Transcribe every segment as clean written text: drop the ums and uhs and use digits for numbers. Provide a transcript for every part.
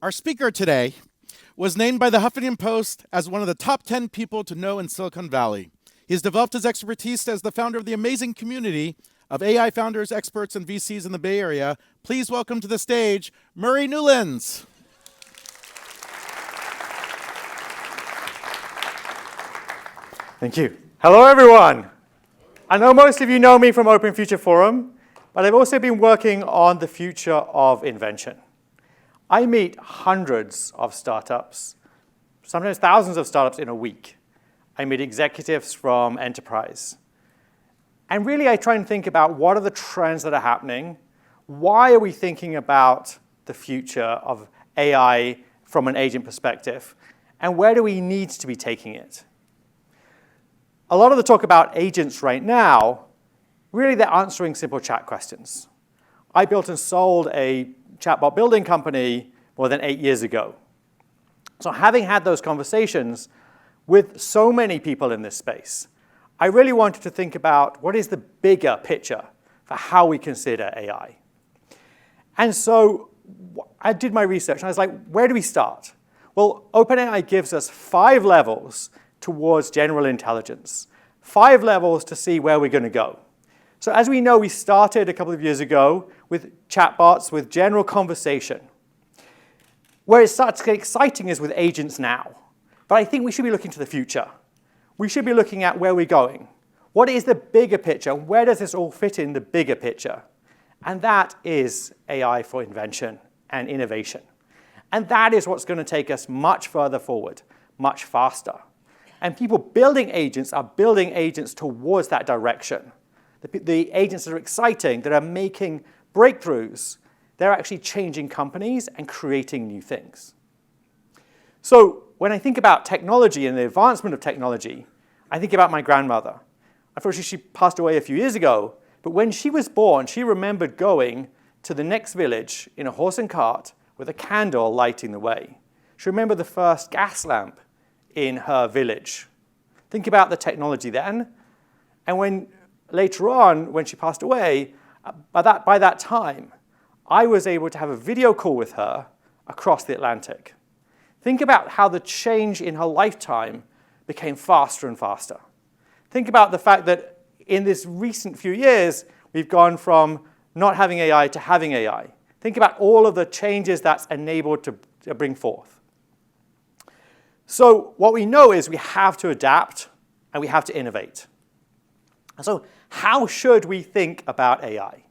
Our speaker today was named by the Huffington Post as one of the top 10 people to know in Silicon Valley. He has developed his expertise as the founder of the amazing community of AI founders, experts, and VCs in the Bay Area. Please welcome to the stage, Murray Newlands. Thank you. Hello, everyone. I know most of you know me from Open Future Forum, but I've also been working on the future of invention. I meet hundreds of startups, sometimes thousands of startups in a week. I meet executives from enterprise. And really, I try and think about what are the trends that are happening? Why are we thinking about the future of AI from an agent perspective? And where do we need to be taking it? A lot of the talk about agents right now, really they're answering simple chat questions. I built and sold a chatbot building company more than 8 years ago. So having had those conversations with so many people in this space, I really wanted to think about what is the bigger picture for how we consider AI. And so I did my research, and I was like, where do we start? Well, OpenAI gives us 5 levels towards general intelligence, 5 levels to see where we're going to go. So as we know, we started a couple of years ago with chatbots, with general conversation. Where it starts to get exciting is with agents now. But I think we should be looking to the future. We should be looking at where we're going. What is the bigger picture? Where does this all fit in the bigger picture? And that is AI for invention and innovation. And that is what's going to take us much further forward, much faster. And people building agents are building agents towards that direction. The agents that are exciting, that are making breakthroughs, they're actually changing companies and creating new things. So when I think about technology and the advancement of technology, I think about my grandmother. Unfortunately, she passed away a few years ago, but when she was born, she remembered going to the next village in a horse and cart with a candle lighting the way. She remembered the first gas lamp in her village. Think about the technology then. And when later on, when she passed away, by that time, I was able to have a video call with her across the Atlantic. Think about how the change in her lifetime became faster and faster. Think about the fact that in this recent few years, we've gone from not having AI to having AI. Think about all of the changes that's enabled to bring forth. So what we know is we have to adapt and we have to innovate. So how should we think about AI?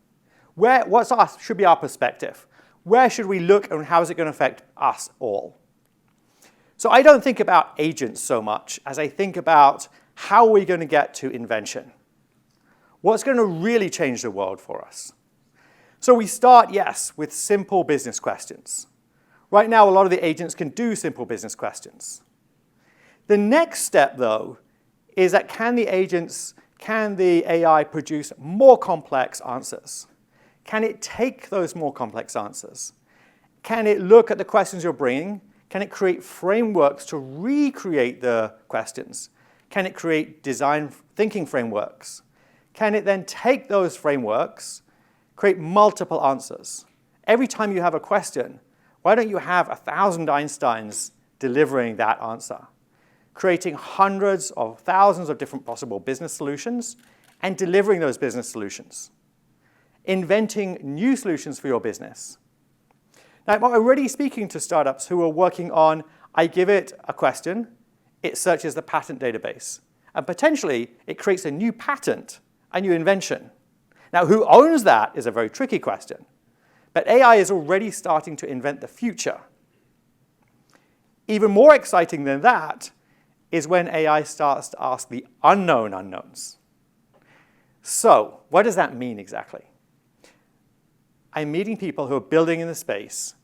What should be our perspective? Where should we look and how is it going to affect us all? So I don't think about agents so much as I think about how are we going to get to invention? What's going to really change the world for us? So we start, yes, with simple business questions. Right now, a lot of the agents can do simple business questions. The next step, though, is that can the AI produce more complex answers? Can it take those more complex answers? Can it look at the questions you're bringing? Can it create frameworks to recreate the questions? Can it create design thinking frameworks? Can it then take those frameworks, create multiple answers? Every time you have a question, why don't you have 1,000 Einsteins delivering that answer? Creating hundreds of thousands of different possible business solutions and delivering those business solutions. Inventing new solutions for your business. Now, I'm already speaking to startups who are working on, I give it a question, it searches the patent database, and potentially it creates a new patent, a new invention. Now, who owns that is a very tricky question, but AI is already starting to invent the future. Even more exciting than that is when AI starts to ask the unknown unknowns. So, what does that mean exactly? I'm meeting people who are building in the space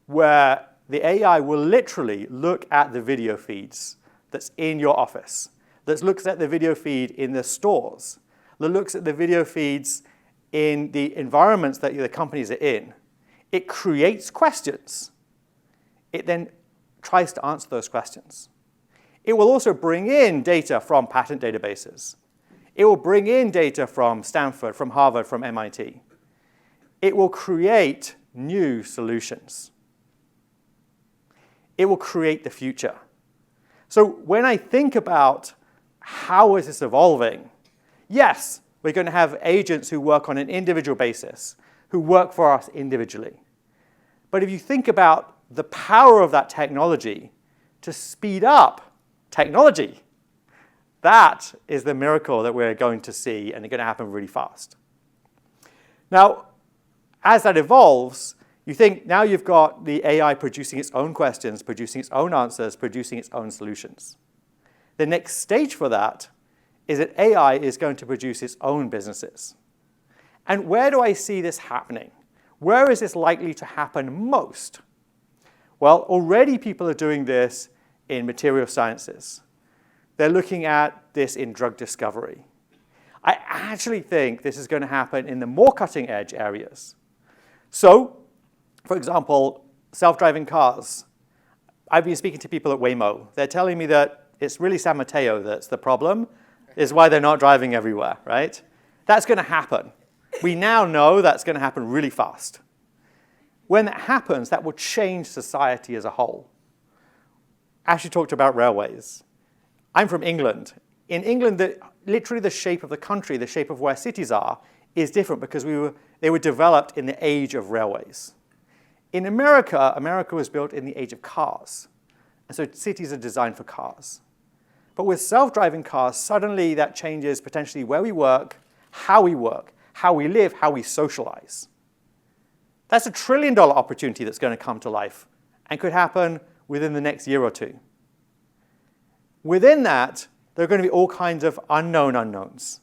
where the AI will literally look at the video feeds that's in your office, that looks at the video feed in the stores, that looks at the video feeds in the environments that the companies are in. It creates questions. It then tries to answer those questions. It will also bring in data from patent databases. It will bring in data from Stanford, from Harvard, from MIT. It will create new solutions. It will create the future. So when I think about how is this evolving, yes, we're going to have agents who work on an individual basis, who work for us individually. But if you think about the power of that technology to speed up technology, that is the miracle that we're going to see, and it's going to happen really fast. Now, as that evolves, you think now you've got the AI producing its own questions, producing its own answers, producing its own solutions. The next stage for that is that AI is going to produce its own businesses. And where do I see this happening? Where is this likely to happen most? Well, already people are doing this in material sciences. They're looking at this in drug discovery. I actually think this is going to happen in the more cutting edge areas. So, for example, self-driving cars. I've been speaking to people at Waymo. They're telling me that it's really San Mateo that's the problem, is why they're not driving everywhere, right? That's going to happen. We now know that's going to happen really fast. When that happens, that will change society as a whole. Ashley talked about railways. I'm from England. In England, literally the shape of the country, the shape of where cities are, is different because they were developed in the age of railways. In America, America was built in the age of cars. And so cities are designed for cars. But with self-driving cars, suddenly that changes potentially where we work, how we live, how we socialize. That's $1 trillion opportunity that's going to come to life and could happen within the next year or two. Within that, there are going to be all kinds of unknown unknowns.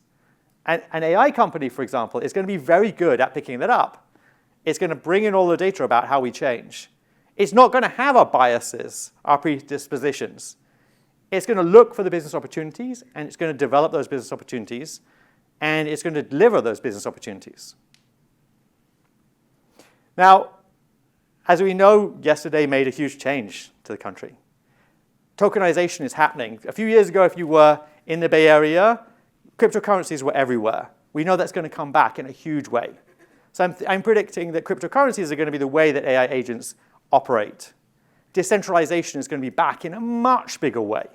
And an AI company, for example, is going to be very good at picking that up. It's going to bring in all the data about how we change. It's not going to have our biases, our predispositions. It's going to look for the business opportunities, and it's going to develop those business opportunities, and it's going to deliver those business opportunities. Now, as we know, yesterday made a huge change to the country. Tokenization is happening. A few years ago, if you were in the Bay Area, cryptocurrencies were everywhere. We know that's going to come back in a huge way. So I'm predicting that cryptocurrencies are going to be the way that AI agents operate. Decentralization is going to be back in a much bigger way.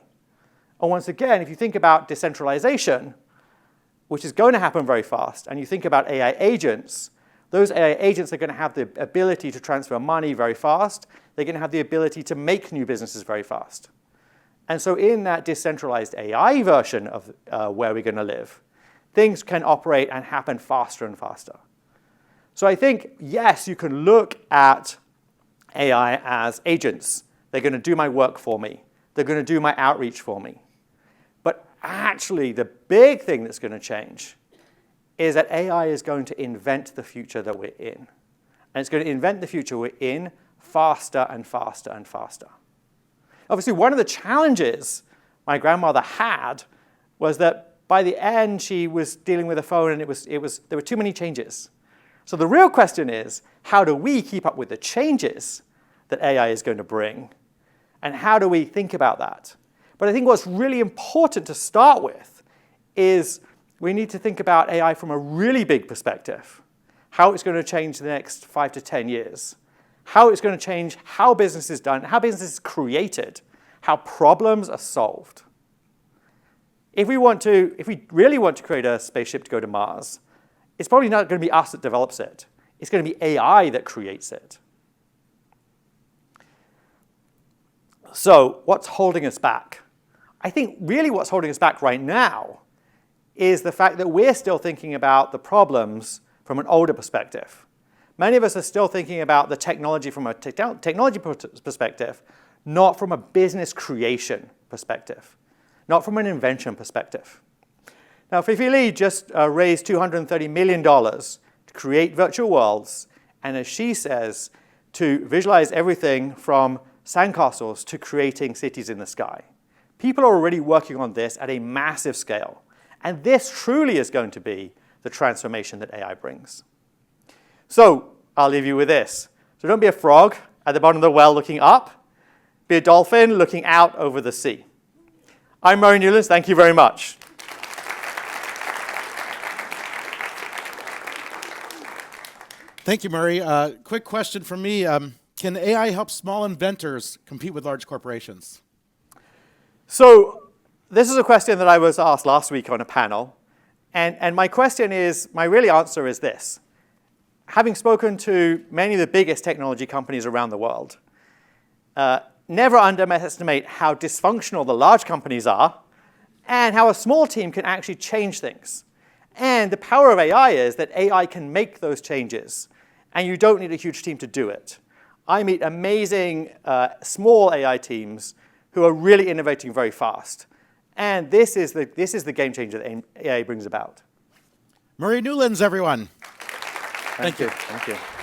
And once again, if you think about decentralization, which is going to happen very fast, and you think about AI agents, those AI agents are going to have the ability to transfer money very fast. They're going to have the ability to make new businesses very fast. And so in that decentralized AI version of where we're going to live, things can operate and happen faster and faster. So I think, yes, you can look at AI as agents. They're going to do my work for me. They're going to do my outreach for me. But actually, the big thing that's going to change is that AI is going to invent the future that we're in. And it's going to invent the future we're in faster and faster and faster. Obviously, one of the challenges my grandmother had was that by the end, she was dealing with a phone, and there were too many changes. So the real question is, how do we keep up with the changes that AI is going to bring? And how do we think about that? But I think what's really important to start with is we need to think about AI from a really big perspective, how it's going to change the next 5 to 10 years, how it's going to change how business is done, how business is created, how problems are solved. If we really want to create a spaceship to go to Mars, it's probably not going to be us that develops it. It's going to be AI that creates it. So what's holding us back? I think really what's holding us back right now is the fact that we're still thinking about the problems from an older perspective. Many of us are still thinking about the technology from a technology perspective, not from a business creation perspective, not from an invention perspective. Now, Fifi Lee just raised $230 million to create virtual worlds, and as she says, to visualize everything from sandcastles to creating cities in the sky. People are already working on this at a massive scale, and this truly is going to be the transformation that AI brings. So I'll leave you with this. So don't be a frog at the bottom of the well looking up. Be a dolphin looking out over the sea. I'm Murray Newlands. Thank you very much. Thank you, Murray. Quick question from me. Can AI help small inventors compete with large corporations? So this is a question that I was asked last week on a panel. And my really answer is this. Having spoken to many of the biggest technology companies around the world, never underestimate how dysfunctional the large companies are and how a small team can actually change things. And the power of AI is that AI can make those changes, and you don't need a huge team to do it. I meet amazing small AI teams who are really innovating very fast. And this is the game changer that AI brings about. Murray Newlands, everyone. Thank you. Thank you.